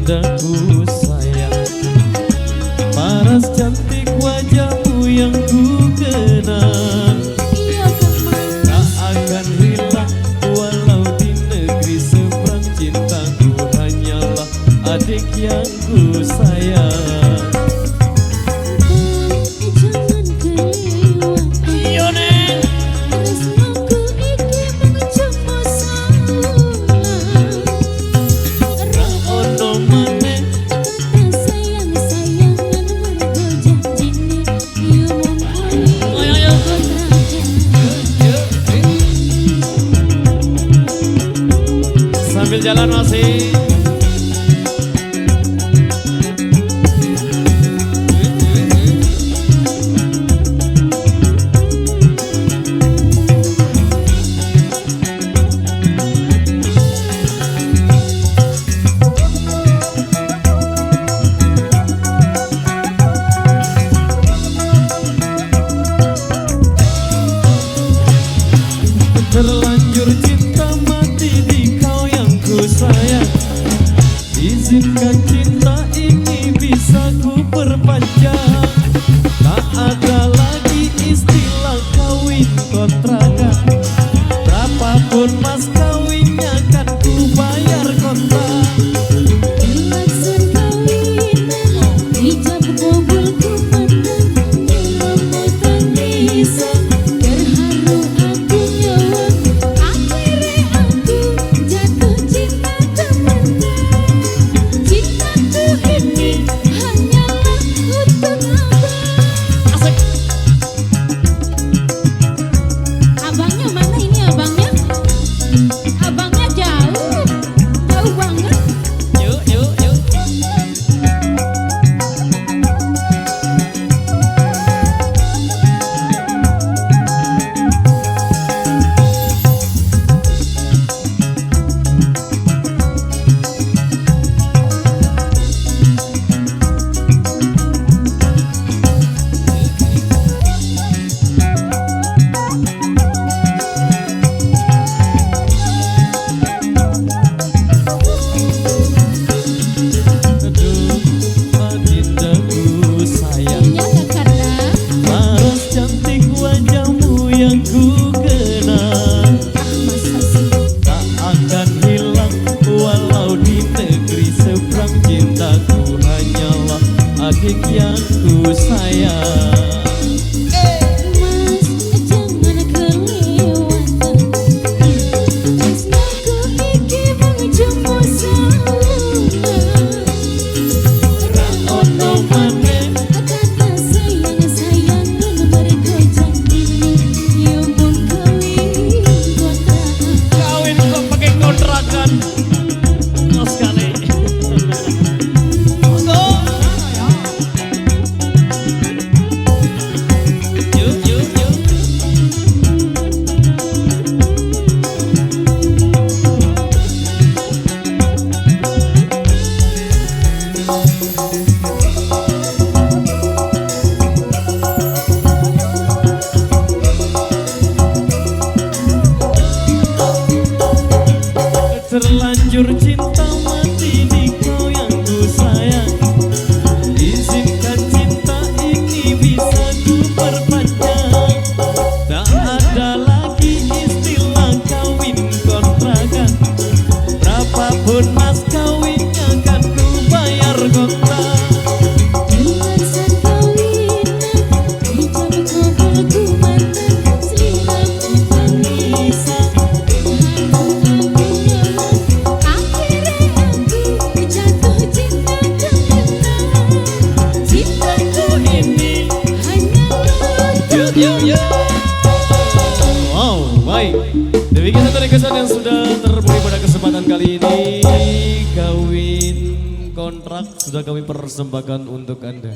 bagindaku sayang, paras cantik wajahmu yang ku kenang. Tak akan hilang walau di negeri seberang, cintaku hanyalah adik yang ku sayang. Sambil jalan masih terlanjur cinta mati di kau yang ku sayang. Izinkan cinta ini bisa ku perpanjang. Tak ada lagi istilah kawin kontrakan. Berapapun mas kawinnya kan ku bayar kontrak. Adik yang ku sayang. Terlanjur cinta mati di kau yang ku sayang. Izinkan cinta ini bisa ku perpanjang. Tak ada lagi istilah kawin kontrakan. Berapapun mas kawinnya kan ku bayar kontrak. Wow, baik. Demikian tadi kesan yang sudah terbuai pada kesempatan kali ini. Kawin kontrak sudah kami persembahkan untuk Anda.